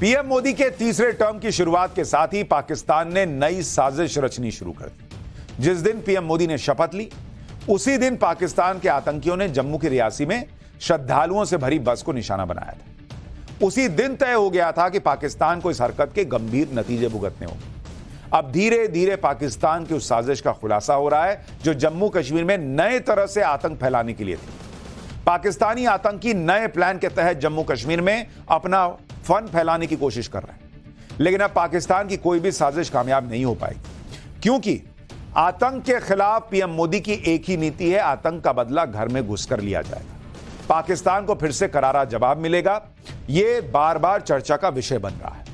PM Modi के तीसरे term की शुरुआत के साथ ही पाकिस्तान ने नई साजिश रचनी शुरू कर दी। जिस दिन पीएम मोदी ने शपथ ली, उसी दिन पाकिस्तान के आतंकियों ने जम्मू के रियासी में श्रद्धालुओं से भरी बस को निशाना बनाया था। उसी दिन तय हो गया था कि पाकिस्तान को इस हरकत के गंभीर नतीजे भुगतने होंगे। अब धीरे धीरे पाकिस्तान की उस साजिश का खुलासा हो रहा है जो जम्मू कश्मीर में नए तरह से आतंक फैलाने के लिए थी। पाकिस्तानी आतंकी नए प्लान के तहत जम्मू कश्मीर में अपना फन फैलाने की कोशिश कर रहे हैं, लेकिन अब पाकिस्तान की कोई भी साजिश कामयाब नहीं हो पाएगी, क्योंकि आतंक के खिलाफ पीएम मोदी की एक ही नीति है, आतंक का बदला घर में घुसकर लिया जाएगा। पाकिस्तान को फिर से करारा जवाब मिलेगा, यह बार बार चर्चा का विषय बन रहा है।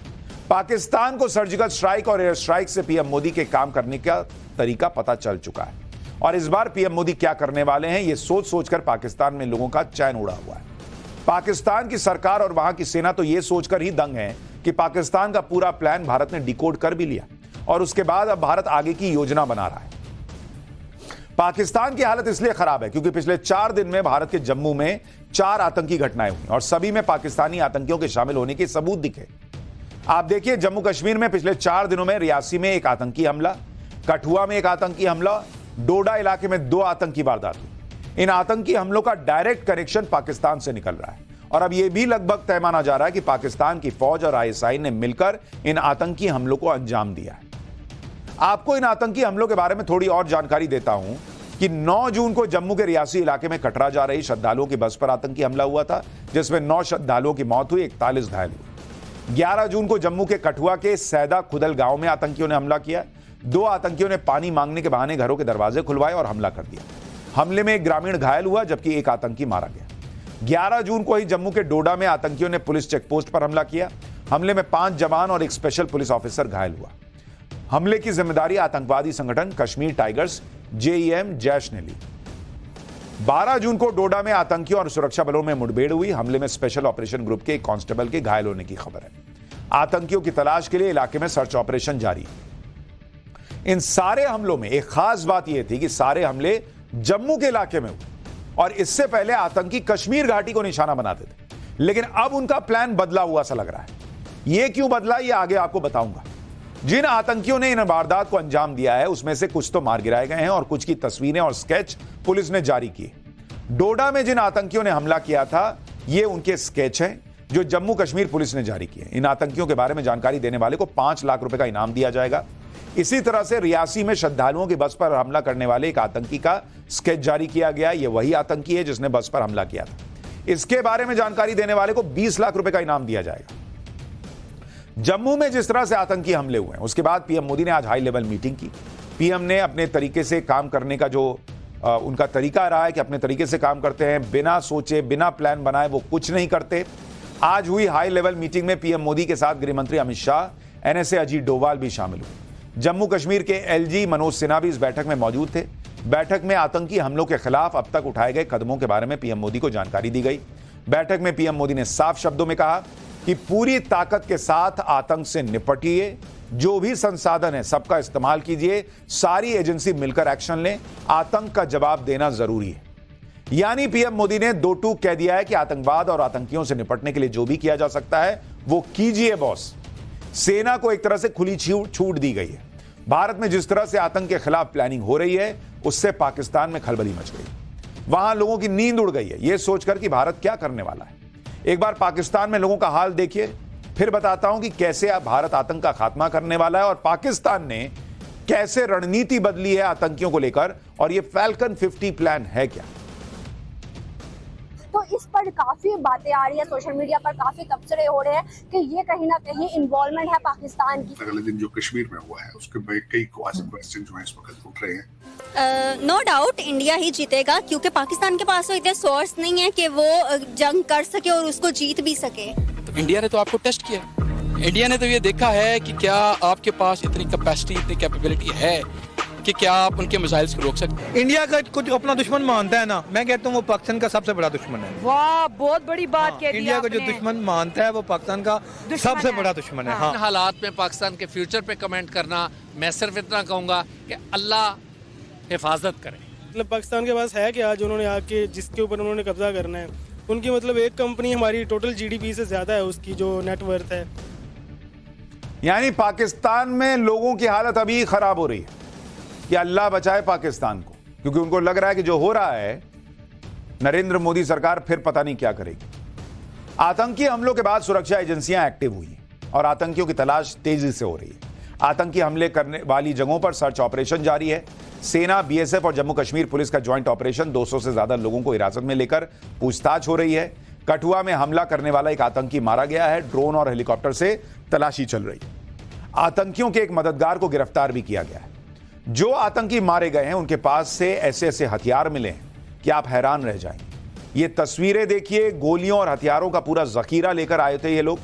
पाकिस्तान को सर्जिकल स्ट्राइक और एयर स्ट्राइक से पीएम मोदी के काम करने का तरीका पता चल चुका है, और इस बार पीएम मोदी क्या करने वाले हैं, यह सोच सोचकर पाकिस्तान में लोगों का चैन उड़ा हुआ है। पाकिस्तान की सरकार और वहां की सेना तो यह सोचकर ही दंग है कि पाकिस्तान का पूरा प्लान भारत ने डिकोड कर भी लिया, और उसके बाद अब भारत आगे की योजना बना रहा है। पाकिस्तान की हालत इसलिए खराब है क्योंकि पिछले 4 दिन में भारत के जम्मू में 4 आतंकी घटनाएं हुई और सभी में पाकिस्तानी आतंकियों के शामिल होने के सबूत दिखे। आप देखिए, जम्मू कश्मीर में पिछले 4 दिनों में रियासी में एक आतंकी हमला, कठुआ में एक आतंकी हमला, डोडा इलाके में 2 आतंकी वारदात हुई। इन आतंकी हमलों का डायरेक्ट कनेक्शन पाकिस्तान से निकल रहा है, और अब यह भी लगभग तय माना जा रहा है कि पाकिस्तान की फौज और आईएसआई ने मिलकर इन आतंकी हमलों को अंजाम दिया है। आपको इन आतंकी हमलों के बारे में थोड़ी और जानकारी देता हूं कि 9 जून को जम्मू के रियासी इलाके में कटरा जा रही श्रद्धालुओं की बस पर आतंकी हमला हुआ था, जिसमें 9 श्रद्धालुओं की मौत हुई, 41 घायल हुए। 11 जून को जम्मू के कठुआ के सैदा खुदल गांव में आतंकियों ने हमला किया। 2 आतंकियों ने पानी मांगने के बहाने घरों के दरवाजे खुलवाए और हमला कर दिया। हमले में एक ग्रामीण घायल हुआ, जबकि एक आतंकी मारा गया। 11 जून को ही जम्मू के डोडा में आतंकियों ने पुलिस चेकपोस्ट पर हमला किया। हमले में 5 जवान और एक स्पेशल पुलिस ऑफिसर घायल हुआ। हमले की जिम्मेदारी आतंकवादी संगठन कश्मीर टाइगर्स JEM जैश ने ली। 12 जून को डोडा में आतंकियों और सुरक्षा बलों में मुठभेड़ हुई। हमले में स्पेशल ऑपरेशन ग्रुप के एक कांस्टेबल के घायल होने की खबर है। आतंकियों की तलाश के लिए इलाके में सर्च ऑपरेशन जारी है। इन सारे हमलों में एक खास बात यह थी कि सारे हमले जम्मू के इलाके में हुए, और इससे पहले आतंकी कश्मीर घाटी को निशाना बनाते थे, लेकिन अब उनका प्लान बदला हुआ सा लग रहा है। यह क्यों बदला, यह आगे आपको बताऊंगा। जिन आतंकियों ने इन वारदात को अंजाम दिया है, उसमें से कुछ तो मार गिराए गए हैं और कुछ की तस्वीरें और स्केच पुलिस ने जारी किए। डोडा में जिन आतंकियों ने हमला किया था, ये उनके स्केच हैं जो जम्मू कश्मीर पुलिस ने जारी किए। इन आतंकियों के बारे में जानकारी देने वाले को 5 लाख रुपए का इनाम दिया जाएगा। इसी तरह से रियासी में श्रद्धालुओं की बस पर हमला करने वाले एक आतंकी का स्केच जारी किया गया। यह वही आतंकी है जिसने बस पर हमला किया था। इसके बारे में जानकारी देने वाले को 20 लाख रुपए का इनाम दिया जाएगा। जम्मू में जिस तरह से आतंकी हमले हुए हैं, उसके बाद पीएम मोदी ने आज हाई लेवल मीटिंग की। पीएम ने अपने तरीके से काम करने का जो उनका तरीका रहा है कि अपने तरीके से काम करते हैं, बिना सोचे बिना प्लान बनाए वो कुछ नहीं करते। आज हुई हाई लेवल मीटिंग में पीएम मोदी के साथ गृह मंत्री अमित शाह, NSA अजीत डोभाल भी शामिल हुए। जम्मू कश्मीर के LG मनोज सिन्हा भी इस बैठक में मौजूद थे। बैठक में आतंकी हमलों के खिलाफ अब तक उठाए गए कदमों के बारे में पीएम मोदी को जानकारी दी गई। बैठक में पीएम मोदी ने साफ शब्दों में कहा कि पूरी ताकत के साथ आतंक से निपटिए, जो भी संसाधन है सबका इस्तेमाल कीजिए, सारी एजेंसी मिलकर एक्शन लें, आतंक का जवाब देना जरूरी है। यानी पीएम मोदी ने 2 टूक कह दिया है कि आतंकवाद और आतंकियों से निपटने के लिए जो भी किया जा सकता है वो कीजिए बॉस। सेना को एक तरह से खुली छूट दी गई है। भारत में जिस तरह से आतंक के खिलाफ प्लानिंग हो रही है, उससे पाकिस्तान में खलबली मच गई। वहां लोगों की नींद उड़ गई है यह सोचकर कि भारत क्या करने वाला है। एक बार पाकिस्तान में लोगों का हाल देखिए, फिर बताता हूं कि कैसे भारत आतंक का खात्मा करने वाला है और पाकिस्तान ने कैसे रणनीति बदली है आतंकियों को लेकर, और यह फैल्कन 50 प्लान है क्या। तो इस पर काफी बातें आ रही है, सोशल मीडिया पर काफी तबसरे हो रहे हैं कि ये कहीं ना कहीं इन्वॉल्वमेंट है पाकिस्तान की। अगले दिन जो कश्मीर में हुआ है उसके कई क्वेश्चन जो है इस वक्त उठ रहे हैं। नो डाउट इंडिया ही जीतेगा, क्योंकि पाकिस्तान के पास तो इतने सोर्स नहीं है कि वो जंग कर सके और उसको जीत भी सके। तो इंडिया ने तो आपको टेस्ट किया। इंडिया ने तो ये देखा है कि क्या आपके पास इतनी कैपेसिटी, इतनी कैपेबिलिटी है कि क्या आप उनके मिसाइल्स को रोक सकते हैं। इंडिया का कुछ अपना दुश्मन मानता है ना, मैं कहता हूँ वो पाकिस्तान का सबसे बड़ा दुश्मन है। वाह, बहुत बड़ी बात कह दी इंडिया का जो दुश्मन मानता है वो पाकिस्तान का सबसे बड़ा दुश्मन है। हाँ। हालात में पाकिस्तान के फ्यूचर पे कमेंट करना, मैं सिर्फ इतना कहूँगा कि अल्लाह हिफाजत करे। मतलब पाकिस्तान के पास है कि आज उन्होंने आके जिसके ऊपर उन्होंने कब्जा करना है, उनकी मतलब एक कंपनी हमारी टोटल GDP से ज़्यादा है, उसकी जो नेटवर्थ है यानी पाकिस्तान में लोगों की हालत अभी खराब हो रही है कि अल्लाह बचाए पाकिस्तान को, क्योंकि उनको लग रहा है कि जो हो रहा है नरेंद्र मोदी सरकार फिर पता नहीं क्या करेगी। आतंकी हमलों के बाद सुरक्षा एजेंसियां एक्टिव हुई हैं और आतंकियों की तलाश तेजी से हो रही है। आतंकी हमले करने वाली जगहों पर सर्च ऑपरेशन जारी है। सेना, बीएसएफ और जम्मू कश्मीर पुलिस का ज्वाइंट ऑपरेशन 200 से ज्यादा लोगों को हिरासत में लेकर पूछताछ हो रही है। कठुआ में हमला करने वाला एक आतंकी मारा गया है। ड्रोन और हेलीकॉप्टर से तलाशी चल रही है। आतंकियों के एक मददगार को गिरफ्तार भी किया गया है। जो आतंकी मारे गए हैं उनके पास से ऐसे ऐसे हथियार मिले हैं कि आप हैरान रह जाएंगे। ये तस्वीरें देखिए, गोलियों और हथियारों का पूरा जखीरा लेकर आए थे ये लोग।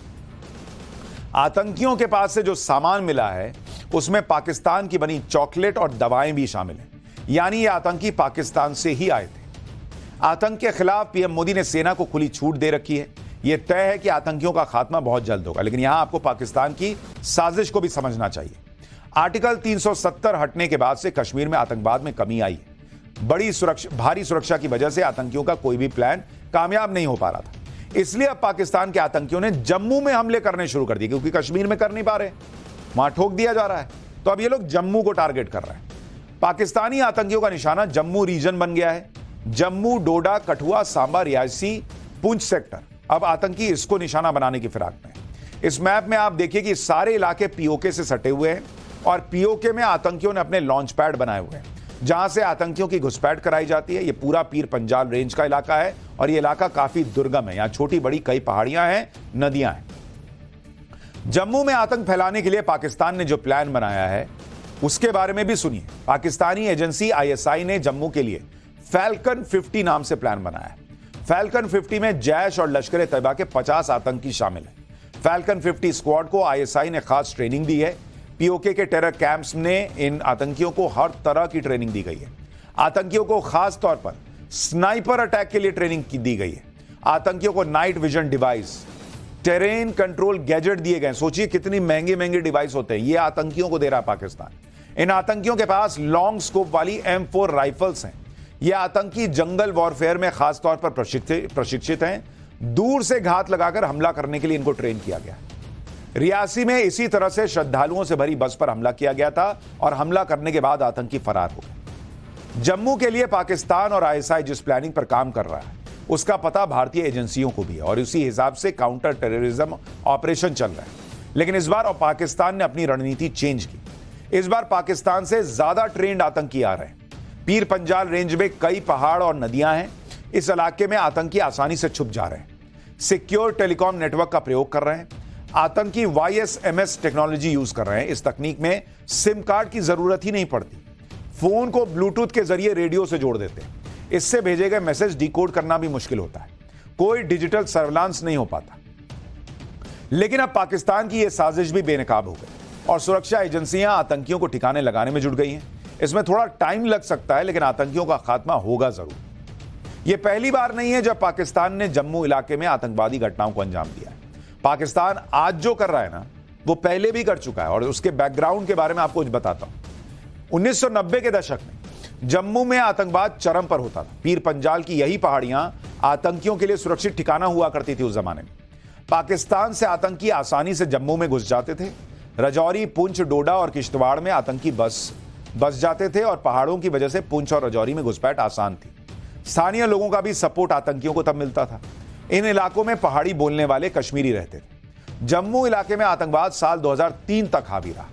आतंकियों के पास से जो सामान मिला है उसमें पाकिस्तान की बनी चॉकलेट और दवाएं भी शामिल हैं। यानी ये आतंकी पाकिस्तान से ही आए थे। आतंक के खिलाफ पीएम मोदी ने सेना को खुली छूट दे रखी है। यह तय है कि आतंकियों का खात्मा बहुत जल्द होगा, लेकिन यहां आपको पाकिस्तान की साजिश को भी समझना चाहिए। आर्टिकल 370 हटने के बाद से कश्मीर में आतंकवाद में कमी आई है। भारी सुरक्षा की वजह से आतंकियों का कोई भी प्लान कामयाब नहीं हो पा रहा था। इसलिए अब पाकिस्तान के आतंकियों ने जम्मू में हमले करने शुरू कर दिए, क्योंकि कश्मीर में कर नहीं पा रहे, वहां ठोक दिया जा रहा है। तो अब ये लोग जम्मू को टारगेट कर रहे हैं। पाकिस्तानी आतंकियों का निशाना जम्मू रीजन बन गया है। जम्मू, डोडा, कठुआ, सांबा, रियासी, पुंछ सेक्टर, अब आतंकी इसको निशाना बनाने की फिराक में। इस मैप में आप देखिए कि सारे इलाके पीओके से सटे हुए हैं और पीओके में आतंकियों ने अपने लॉन्च पैड बनाए हुए हैं, जहां से आतंकियों की घुसपैठ कराई जाती है। यह पूरा पीर पंजाल रेंज का इलाका है और यह इलाका काफी दुर्गम है। यहां छोटी बड़ी कई पहाड़ियां हैं, नदियां हैं। जम्मू में आतंक फैलाने के लिए पाकिस्तान ने जो प्लान बनाया है उसके बारे में भी सुनिए। पाकिस्तानी एजेंसी आईएसआई ने जम्मू के लिए फैल्कन 50 नाम से प्लान बनाया है। फैल्कन 50 में जैश और लश्कर तैयबा के 50 आतंकी शामिल हैं। फैल्कन 50 स्क्वाड को आईएसआई ने खास ट्रेनिंग दी है। पीओके के टेरर कैंप्स में इन आतंकियों को हर तरह की ट्रेनिंग दी गई है। आतंकियों को खास तौर पर स्नाइपर अटैक के लिए ट्रेनिंग दी गई है। आतंकियों को night vision device, terrain control gadget दिए गए। सोचिए कितनी महंगे महंगे डिवाइस होते हैं, ये आतंकियों को दे रहा है पाकिस्तान। इन आतंकियों के पास लॉन्ग स्कोप वाली M4 राइफल्स हैं। ये आतंकी जंगल वॉरफेयर में खास तौर पर प्रशिक्षित हैं। दूर से घात लगाकर हमला करने के लिए इनको ट्रेन किया गया। रियासी में इसी तरह से श्रद्धालुओं से भरी बस पर हमला किया गया था और हमला करने के बाद आतंकी फरार हो गए। जम्मू के लिए पाकिस्तान और आईएसआई जिस प्लानिंग पर काम कर रहा है उसका पता भारतीय एजेंसियों को भी है और उसी हिसाब से काउंटर टेररिज्म ऑपरेशन चल रहा है। लेकिन इस बार पाकिस्तान ने अपनी रणनीति चेंज की। इस बार पाकिस्तान से ज्यादा ट्रेंड आतंकी आ रहे हैं। पीर पंजाल रेंज में कई पहाड़ और नदियां हैं। इस इलाके में आतंकी आसानी से छुप जा रहे हैं। सिक्योर टेलीकॉम नेटवर्क का प्रयोग कर रहे हैं। आतंकी YSMS टेक्नोलॉजी यूज कर रहे हैं। इस तकनीक में सिम कार्ड की जरूरत ही नहीं पड़ती। फोन को ब्लूटूथ के जरिए रेडियो से जोड़ देते हैं। इससे भेजे गए मैसेज डिकोड करना भी मुश्किल होता है। कोई डिजिटल सर्विलांस नहीं हो पाता। लेकिन अब पाकिस्तान की यह साजिश भी बेनकाब हो गई और सुरक्षा एजेंसियां आतंकियों को ठिकाने लगाने में जुट गई हैं। इसमें थोड़ा टाइम लग सकता है, लेकिन आतंकियों का खात्मा होगा जरूर। यह पहली बार नहीं है जब पाकिस्तान ने जम्मू इलाके में आतंकवादी घटनाओं को अंजाम दिया है। पाकिस्तान आज जो कर रहा है ना, वो पहले भी कर चुका है और उसके बैकग्राउंड के बारे में आपको बताता हूं। 1990 के दशक में जम्मू में आतंकवाद चरम पर होता था। पीर पंजाल की यही पहाड़ियां आतंकियों के लिए सुरक्षित ठिकाना हुआ करती थी उस जमाने में। पाकिस्तान से आतंकी आसानी से जम्मू में घुस जाते थे। रजौरी, पुंछ, डोडा और किश्तवाड़ में आतंकी बस जाते थे और पहाड़ों की वजह से पुंछ और रजौरी में घुसपैठ आसान थी। स्थानीय लोगों का भी सपोर्ट आतंकियों को तब मिलता था। इन इलाकों में पहाड़ी बोलने वाले कश्मीरी रहते थे। जम्मू इलाके में आतंकवाद साल 2003 तक हावी रहा।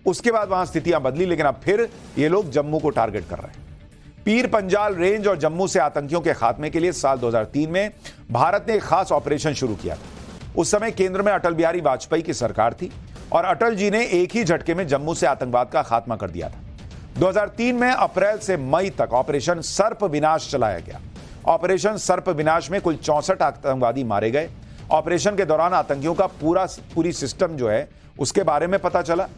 उसके बाद वहां स्थितियां बदली, लेकिन अब फिर ये लोग जम्मू को टारगेट कर रहे हैं। पीर पंजाल रेंज और जम्मू से आतंकियों के खात्मे के लिए साल 2003 में भारत ने एक खास ऑपरेशन शुरू किया था। उस समय केंद्र में अटल बिहारी वाजपेयी की सरकार थी और अटल जी ने एक ही झटके में जम्मू से आतंकवाद का खात्मा कर दिया था। 2003 में अप्रैल से मई तक ऑपरेशन सर्प विनाश चलाया गया। ऑपरेशन सर्प विनाश में कुल 64 आतंकवादी मारे गए। ऑपरेशन के दौरान आतंकियों का पूरी सिस्टम जो है उसके बारे में पता चला।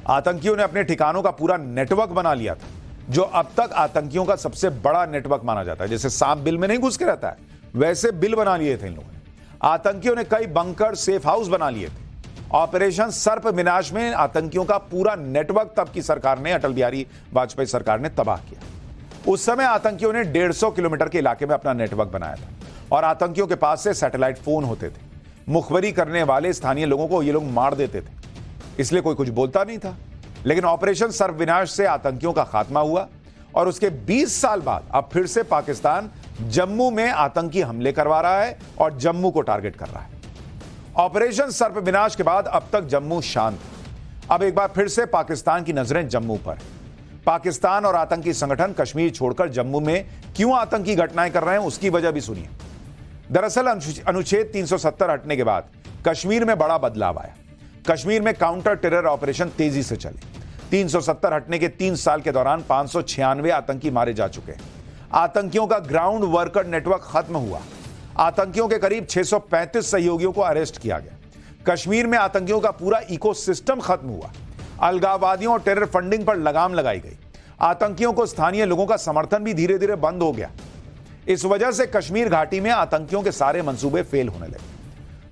आतंकियों ने अपने ठिकानों का पूरा नेटवर्क बना लिया था, जो अब तक आतंकियों का सबसे बड़ा नेटवर्क माना जाता है। जैसे सांप बिल में नहीं घुस के रहता है, वैसे बिल बना लिए थे इन लोगों ने। आतंकियों ने कई बंकर, सेफ हाउस बना लिए थे। ऑपरेशन सर्प विनाश में आतंकियों का पूरा नेटवर्क तब की सरकार ने, अटल बिहारी वाजपेयी सरकार ने तबाह किया। उस समय आतंकियों ने 150 किलोमीटर के इलाके में अपना नेटवर्क बनाया था और आतंकियों के पास से सैटेलाइट फोन होते थे। मुखबरी करने वाले स्थानीय लोगों को ये लोग मार देते थे, इसलिए कोई कुछ बोलता नहीं था। लेकिन ऑपरेशन सर्वविनाश से आतंकियों का खात्मा हुआ और उसके 20 साल बाद अब फिर से पाकिस्तान जम्मू में आतंकी हमले करवा रहा है और जम्मू को टारगेट कर रहा है। ऑपरेशन सर्वविनाश के बाद अब तक जम्मू शांत है। अब एक बार फिर से पाकिस्तान की नजरें जम्मू पर है। पाकिस्तान और आतंकी संगठन कश्मीर छोड़कर जम्मू में क्यों आतंकी घटनाएं कर रहे हैं, उसकी वजह भी सुनिए। दरअसल अनुच्छेद 370 हटने के बाद कश्मीर में बड़ा बदलाव आया। कश्मीर में काउंटर टेरर ऑपरेशन तेजी से चले। 370 हटने के 3 साल के दौरान 596 आतंकी मारे जा चुके हैं। आतंकियों का ग्राउंड वर्कर नेटवर्क खत्म हुआ। आतंकियों के करीब 635 सहयोगियों को अरेस्ट किया गया। कश्मीर में आतंकियों का पूरा इकोसिस्टम खत्म हुआ। अलगाववादियों और टेरर फंडिंग पर लगाम लगाई गई। आतंकियों को स्थानीय लोगों का समर्थन भी धीरे धीरे बंद हो गया। इस वजह से कश्मीर घाटी में आतंकियों के सारे मंसूबे फेल होने लगे।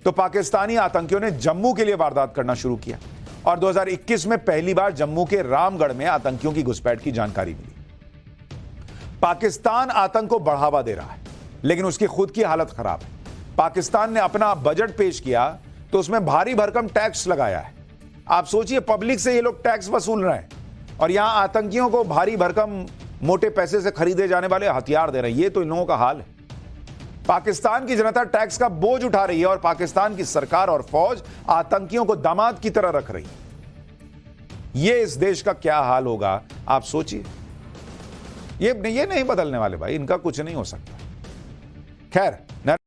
तो पाकिस्तानी आतंकियों ने जम्मू के लिए वारदात करना शुरू किया और 2021 में पहली बार जम्मू के रामगढ़ में आतंकियों की घुसपैठ की जानकारी मिली। पाकिस्तान आतंक को बढ़ावा दे रहा है, लेकिन उसकी खुद की हालत खराब है। पाकिस्तान ने अपना बजट पेश किया तो उसमें भारी भरकम टैक्स लगाया है। आप सोचिए, पब्लिक से ये लोग टैक्स वसूल रहे हैं और यहां आतंकियों को भारी भरकम मोटे पैसे से खरीदे जाने वाले हथियार दे रहे हैं। ये तो इन लोगों का हाल है। पाकिस्तान की जनता टैक्स का बोझ उठा रही है और पाकिस्तान की सरकार और फौज आतंकियों को दामाद की तरह रख रही है। ये इस देश का क्या हाल होगा, आप सोचिए। ये नहीं बदलने वाले भाई, इनका कुछ नहीं हो सकता। खैर।